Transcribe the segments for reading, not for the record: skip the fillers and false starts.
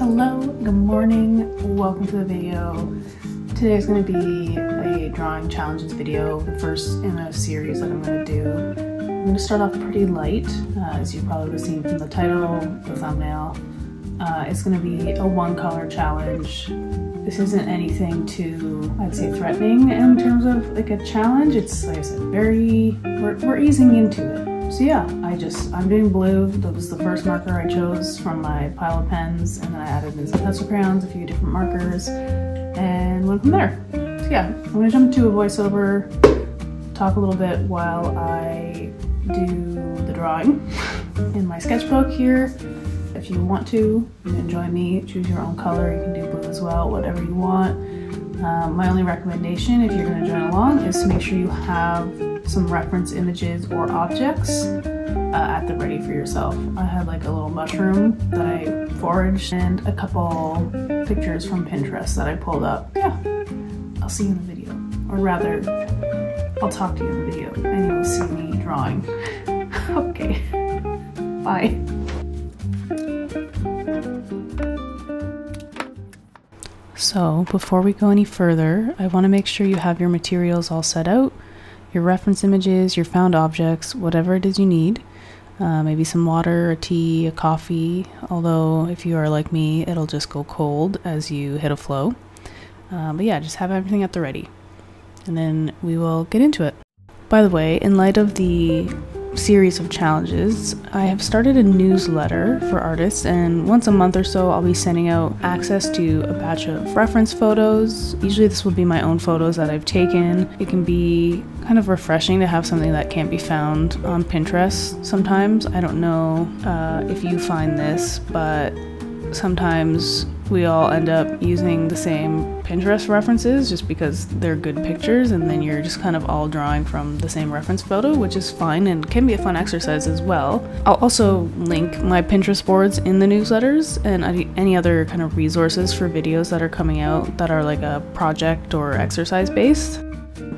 Hello, good morning, welcome to the video. Today is going to be a drawing challenges video, the first in a series that I'm going to do. I'm going to start off pretty light, as you probably would have seen from the title, the thumbnail. It's going to be a one color challenge. This isn't anything too, I'd say, threatening in terms of like a challenge. It's, like I said, we're easing into it. So yeah, I'm doing blue. That was the first marker I chose from my pile of pens, and then I added in some pencil crayons, a few different markers, and went from there. So yeah, I'm gonna jump into a voiceover, talk a little bit while I do the drawing in my sketchbook here. If you want to, you can join me, choose your own color. You can do blue as well, whatever you want. My only recommendation, if you're gonna join along, is to make sure you have some reference images or objects at the ready for yourself. I had like a little mushroom that I foraged and a couple pictures from Pinterest that I pulled up. Yeah, I'll see you in the video. Or rather, I'll talk to you in the video and you'll see me drawing. Okay, bye. So before we go any further, I want to make sure you have your materials all set out. Your reference images, your found objects, whatever it is you need. Maybe some water, a tea, a coffee, although if you are like me, it'll just go cold as you hit a flow. But yeah, just have everything at the ready. And then we will get into it. By the way, in light of the series of challenges, I have started a newsletter for artists, and once a month or so I'll be sending out access to a batch of reference photos. Usually this will be my own photos that I've taken. It can be kind of refreshing to have something that can't be found on Pinterest sometimes. I don't know if you find this, but sometimes we all end up using the same Pinterest references just because they're good pictures, and then you're just kind of all drawing from the same reference photo, which is fine and can be a fun exercise as well. I'll also link my Pinterest boards in the newsletters and any other kind of resources for videos that are coming out that are like a project or exercise based.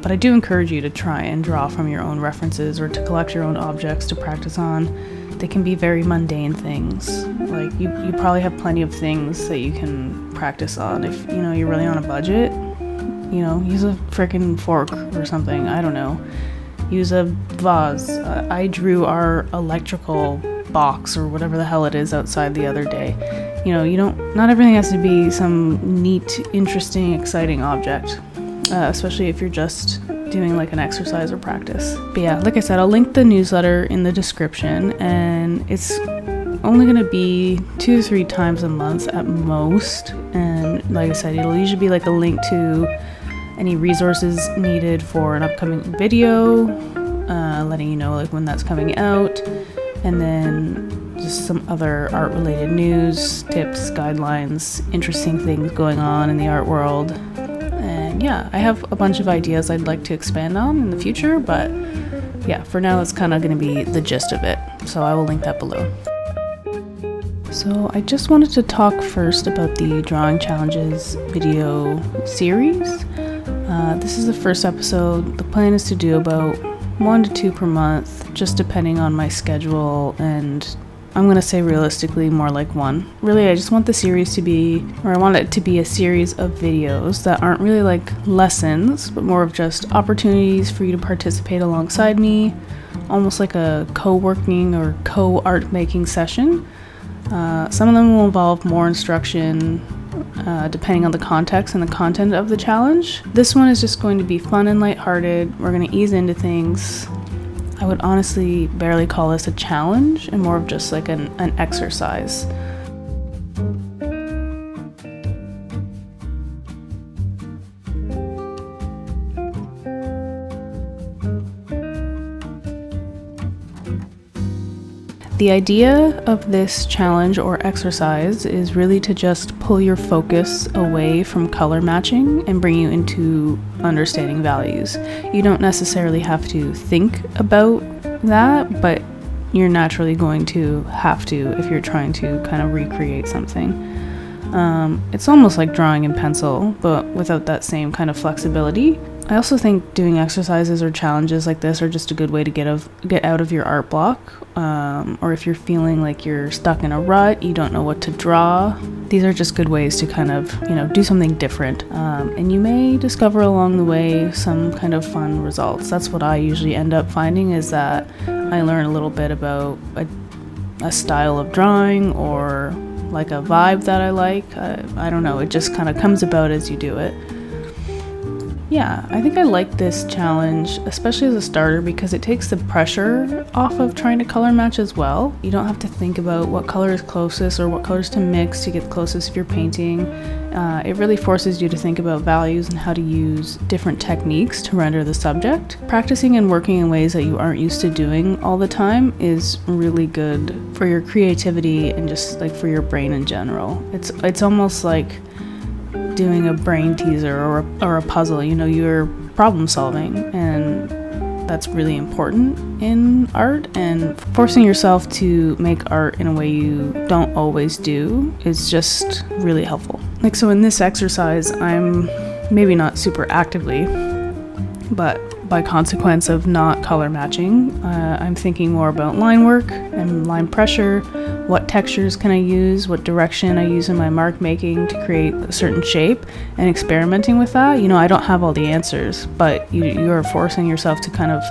But I do encourage you to try and draw from your own references or to collect your own objects to practice on. They can be very mundane things. Like you probably have plenty of things that you can practice on. If you know you're really on a budget, you know, use a freaking fork or something. I don't know. Use a vase. I drew our electrical box or whatever the hell it is outside the other day. You know, not everything has to be some neat, interesting, exciting object. Especially if you're just doing like an exercise or practice. But yeah, like I said, I'll link the newsletter in the description, and it's only going to be 2 to 3 times a month at most. And like I said, it'll usually be like a link to any resources needed for an upcoming video, letting you know like when that's coming out, and then just some other art related news, tips, guidelines, interesting things going on in the art world. And yeah, I have a bunch of ideas I'd like to expand on in the future, but yeah, for now that's kind of going to be the gist of it, so I will link that below. So I just wanted to talk first about the drawing challenges video series. This is the first episode. The plan is to do about 1 to 2 per month, just depending on my schedule, and I'm going to say realistically more like 1. Really, I just want the series to be, or I want it to be a series of videos that aren't really like lessons, but more of just opportunities for you to participate alongside me, almost like a co-working or co-art making session. Some of them will involve more instruction, depending on the context and the content of the challenge. This one is just going to be fun and lighthearted. We're going to ease into things. I would honestly barely call this a challenge, and more of just like an exercise. The idea of this challenge or exercise is really to just pull your focus away from color matching and bring you into understanding values. You don't necessarily have to think about that, but you're naturally going to have to if you're trying to kind of recreate something. It's almost like drawing in pencil, but without that same kind of flexibility. I also think doing exercises or challenges like this are just a good way to get out of your art block, or if you're feeling like you're stuck in a rut, you don't know what to draw, these are just good ways to kind of, do something different. And you may discover along the way some kind of fun results. That's what I usually end up finding, is that I learn a little bit about a style of drawing, or like a vibe that I like. I don't know, it just kind of comes about as you do it. Yeah, I think I like this challenge, especially as a starter, because it takes the pressure off of trying to color match as well. You don't have to think about what color is closest or what colors to mix to get closest if you're painting. It really forces you to think about values and how to use different techniques to render the subject. Practicing and working in ways that you aren't used to doing all the time is really good for your creativity and just like for your brain in general. It's almost like doing a brain teaser or a puzzle. You're problem solving, and that's really important in art, and forcing yourself to make art in a way you don't always do is just really helpful. Like, so in this exercise, I'm maybe not super actively, but by consequence of not color matching, I'm thinking more about line work and line pressure. What textures can I use? What direction I use in my mark making to create a certain shape, and experimenting with that. I don't have all the answers, but you are forcing yourself to kind of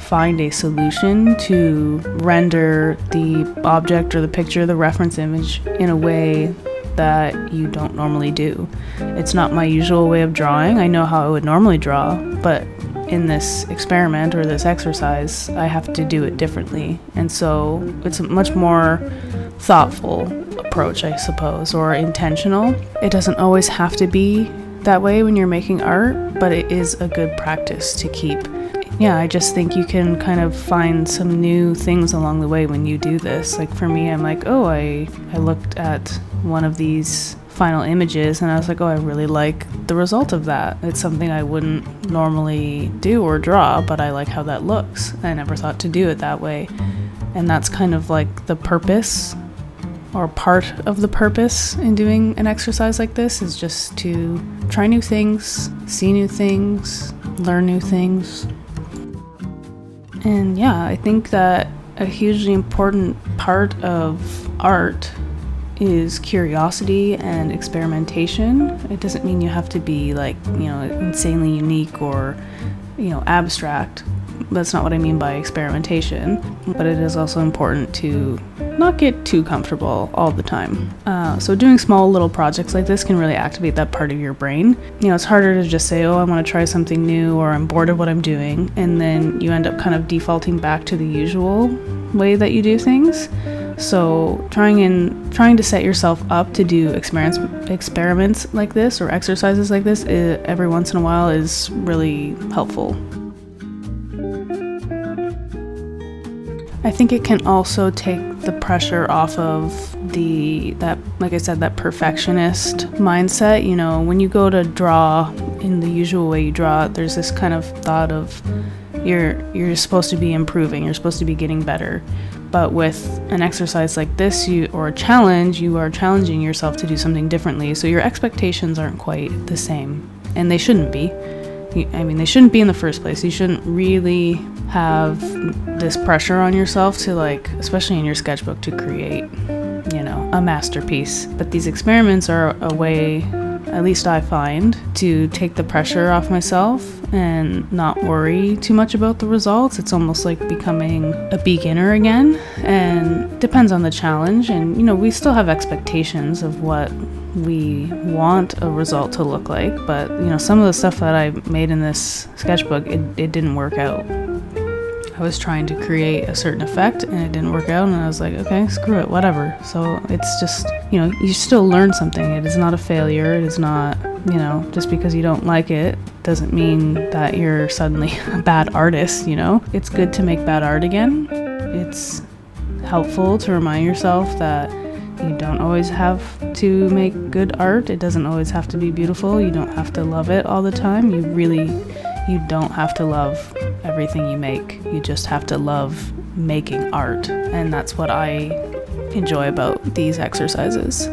find a solution to render the object or the picture, the reference image, in a way that you don't normally do. It's not my usual way of drawing. I know how I would normally draw, but in this experiment or this exercise, I have to do it differently. And so it's a much more thoughtful approach, I suppose, or intentional. It doesn't always have to be that way when you're making art, but it is a good practice to keep. Yeah, I just think you can kind of find some new things along the way when you do this. Like for me, I'm like, oh, I looked at one of these final images and I was like, oh, I really like the result of that. It's something I wouldn't normally do or draw, but I like how that looks. I never thought to do it that way. And that's kind of like the purpose, or part of the purpose in doing an exercise like this, is just to try new things, see new things, learn new things. And yeah, I think that a hugely important part of art is curiosity and experimentation. It doesn't mean you have to be like, insanely unique or, abstract. That's not what I mean by experimentation. But it is also important to not get too comfortable all the time. So doing small little projects like this can really activate that part of your brain. It's harder to just say, oh, I want to try something new, or I'm bored of what I'm doing, and then you end up kind of defaulting back to the usual way that you do things. So trying to set yourself up to do experiments like this, or exercises like this, every once in a while is really helpful. I think it can also take the pressure off of like I said, that perfectionist mindset. When you go to draw in the usual way you draw, there's this kind of thought of you're supposed to be improving, you're supposed to be getting better. But with an exercise like this, or a challenge, you are challenging yourself to do something differently. So your expectations aren't quite the same, and they shouldn't be. They shouldn't be in the first place. You shouldn't really have this pressure on yourself to, like, especially in your sketchbook, to create, a masterpiece. But these experiments are a way, at least I find, to take the pressure off myself and not worry too much about the results. It's almost like becoming a beginner again, and depends on the challenge. And we still have expectations of what we want a result to look like, but some of the stuff that I made in this sketchbook, it didn't work out. I was trying to create a certain effect and it didn't work out, and I was like, okay, screw it, whatever. So it's just, you still learn something. It is not a failure. It is not, just because you don't like it doesn't mean that you're suddenly a bad artist. It's good to make bad art again. It's helpful to remind yourself that you don't always have to make good art. It doesn't always have to be beautiful. You don't have to love it all the time. You don't have to love everything you make. You just have to love making art. And that's what I enjoy about these exercises.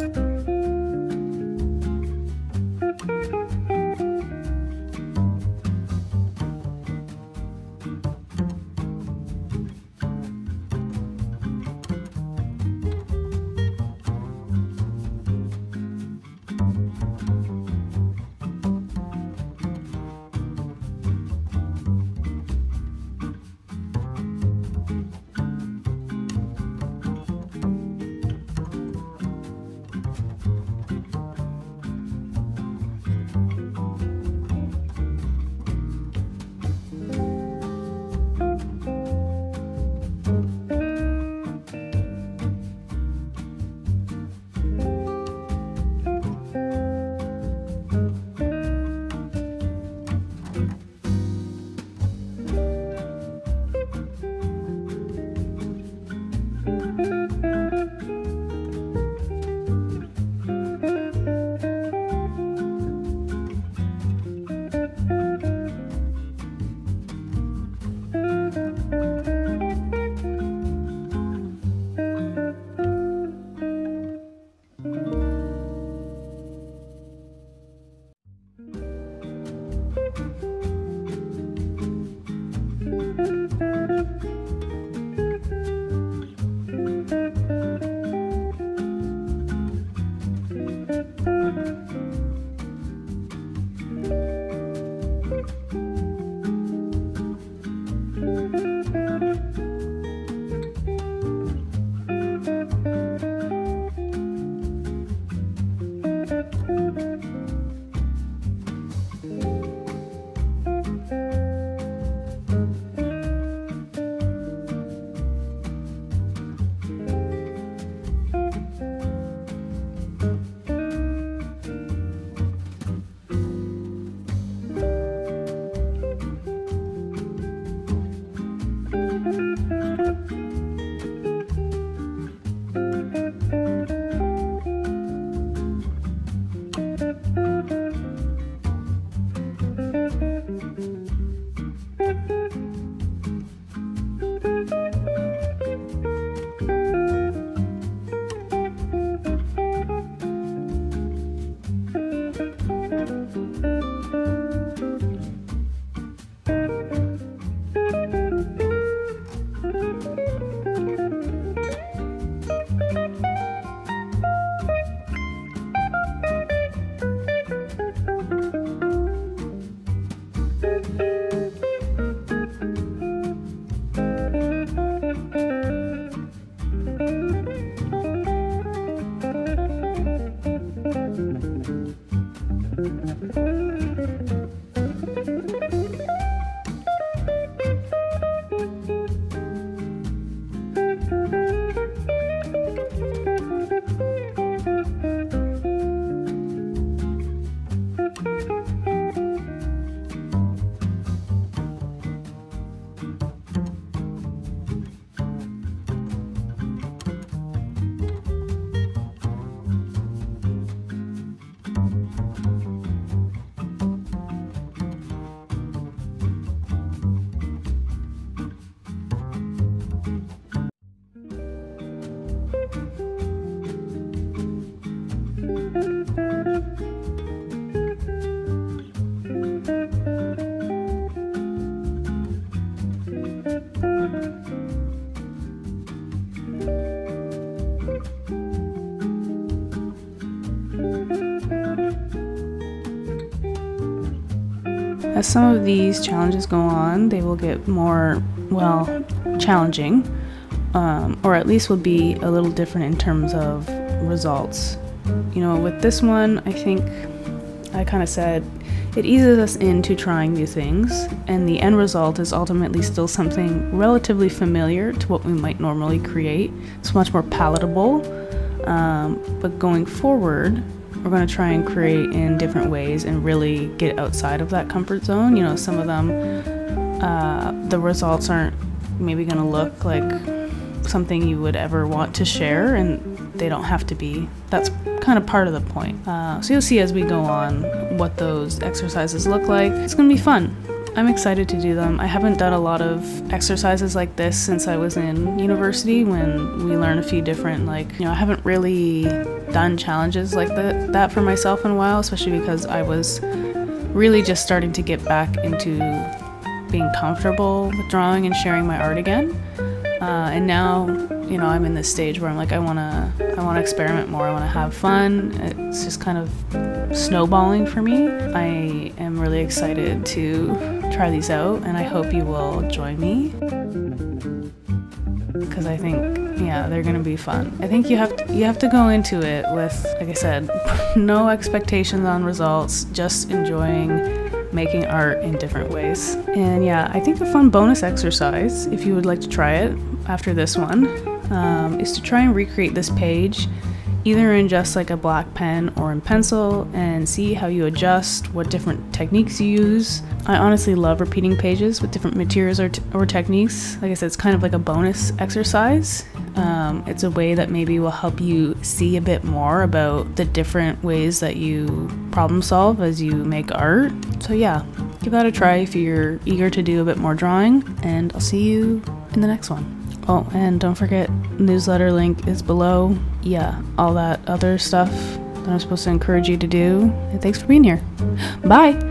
As some of these challenges go on, they will get more, well, challenging, or at least will be a little different in terms of results. You know, with this one, I think I kind of said it eases us into trying new things, and the end result is ultimately still something relatively familiar to what we might normally create. It's much more palatable, but going forward, we're going to try and create in different ways and really get outside of that comfort zone. You know, some of them, the results aren't maybe going to look like something you would ever want to share, and they don't have to be. That's kind of part of the point. So you'll see as we go on what those exercises look like. It's going to be fun. I'm excited to do them. I haven't done a lot of exercises like this since I was in university, when we learned a few different, I haven't really done challenges like that for myself in a while, especially because I was really just starting to get back into being comfortable with drawing and sharing my art again. And now, you know, I'm in this stage where I'm like, I want to experiment more. I want to have fun. It's just kind of snowballing for me. I am really excited to try these out, and I hope you will join me, because I think, yeah, they're gonna be fun. I think you have to go into it with, like I said, no expectations on results, just enjoying making art in different ways. And yeah, I think a fun bonus exercise, if you would like to try it after this one, is to try and recreate this page either in just like a black pen or in pencil, and see how you adjust, what different techniques you use. I honestly love repeating pages with different materials or techniques. Like I said, it's kind of like a bonus exercise. It's a way that maybe will help you see a bit more about the different ways that you problem solve as you make art. So yeah, give that a try if you're eager to do a bit more drawing, and I'll see you in the next one. Oh, and don't forget, newsletter link is below. Yeah, all that other stuff that I'm supposed to encourage you to do. And thanks for being here. Bye!